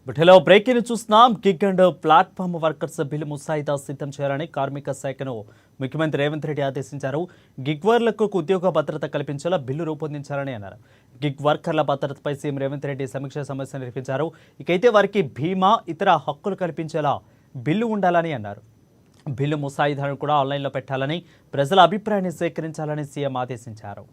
బుఠలో breaking చూస్తున్నాం. Gig and platform workers bill ముసాయిదా సిద్ధం చేయాలని కార్మిక శాఖను ముఖ్యమంత్రి రేవంత్ రెడ్డి ఆదేశించారు. గిగ్ వర్కర్లకు ఉద్యోగ భద్రత కల్పించేలా బిల్లు రూపొందించాలని అన్నారు. గిగ్ వర్కర్ల భద్రతపై సీఎం రేవంత్ రెడ్డి సమీక్ష సమావేశం నిర్వహించారు. ఇకైతే వారికి బీమా ఇతర హక్కులు కల్పించేలా బిల్లు ఉండాలని అన్నారు. బిల్లు ముసాయిదాను కూడా ఆన్లైన్లో పెట్టాలని, ప్రజల అభిప్రాయాన్ని సేకరించాలని సీఎం ఆదేశించారు.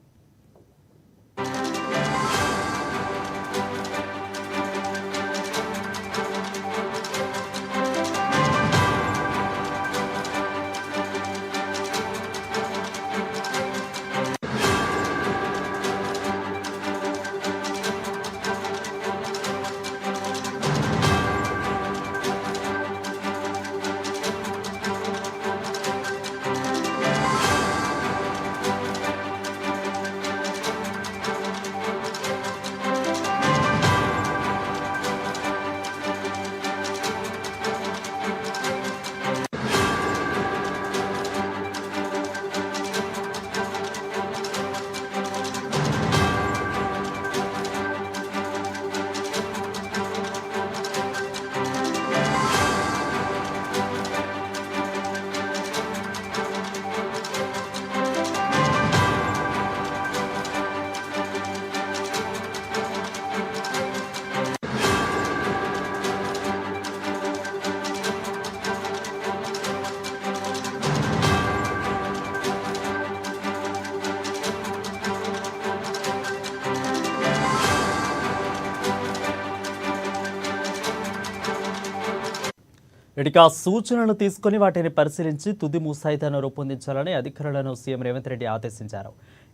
ఇక సూచనలు తీసుకుని వాటిని పరిశీలించి తుది ముసాయిదాను రూపొందించాలని అధికారులను సీఎం రేవంత్ రెడ్డి ఆదేశించారు.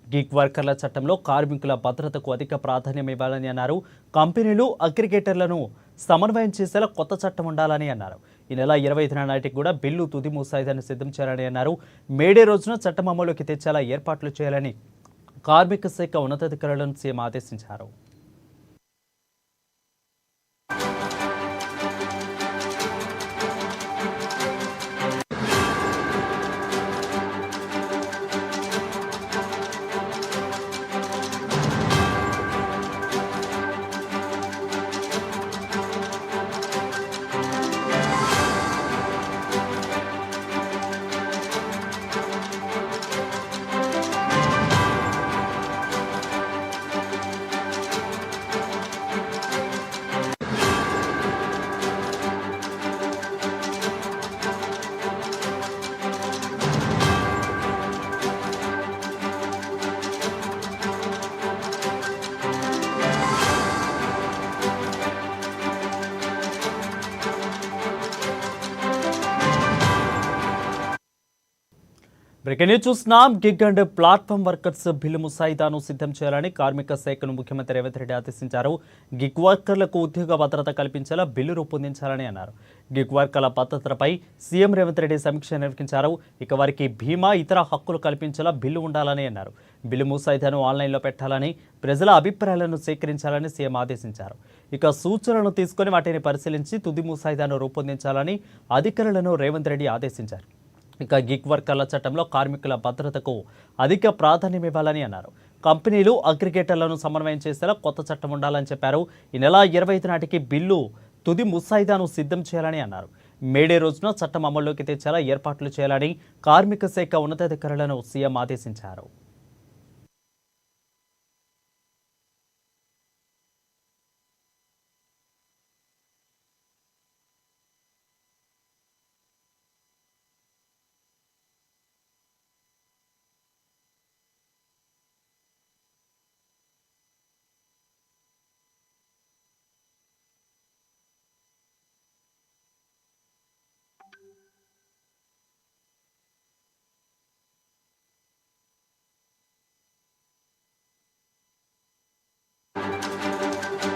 గిగ్ వర్కర్ల చట్టంలో కార్మికుల భద్రతకు అధిక ప్రాధాన్యం ఇవ్వాలని అన్నారు. కంపెనీలు అగ్రిగేటర్లను సమన్వయం చేసేలా కొత్త చట్టం ఉండాలని అన్నారు. ఈ నెల 25న నాటికి కూడా బిల్లు తుది ముసాయిదాను సిద్ధం చేయాలని అన్నారు. మేడే రోజున చట్టం అమలులోకి తెచ్చేలా ఏర్పాట్లు చేయాలని కార్మిక శాఖ ఉన్నతాధికారులను సీఎం ఆదేశించారు. బ్రేకింగ్ న్యూస్ చూస్తున్నాం. Gig and platform workers bill ముసాయిదాను సిద్ధం చేయాలని కార్మిక శాఖను ముఖ్యమంత్రి రేవంత్ రెడ్డి ఆదేశించారు. గిగ్ వర్కర్లకు ఉద్యోగ భద్రత కల్పించేలా బిల్లు రూపొందించాలని అన్నారు. గిగ్ వర్కర్ల భద్రతపై సీఎం రేవంత్ రెడ్డి సమీక్ష నిర్వహించారు. ఇక వారికి బీమా ఇతర హక్కులు కల్పించేలా బిల్లు ఉండాలని అన్నారు. బిల్లు ముసాయిదాను ఆన్లైన్లో పెట్టాలని, ప్రజల అభిప్రాయాలను సేకరించాలని సీఎం ఆదేశించారు. ఇక సూచనలను తీసుకుని వాటిని పరిశీలించి తుది ముసాయిదాను రూపొందించాలని అధికారులను రేవంత్ రెడ్డి ఆదేశించారు. ఇక గిగ్ వర్కర్ల చట్టంలో కార్మికుల భద్రతకు అధిక ప్రాధాన్యం ఇవ్వాలని అన్నారు. కంపెనీలు అగ్రిగేటర్లను సమన్వయం చేసేలా కొత్త చట్టం ఉండాలని చెప్పారు. ఈ నెల 25 నాటికి బిల్లు తుది ముసాయిదాను సిద్ధం చేయాలని అన్నారు. మేడే రోజున చట్టం అమల్లోకి తెచ్చేలా ఏర్పాట్లు చేయాలని కార్మిక శాఖ ఉన్నతాధికారులను సీఎం ఆదేశించారు.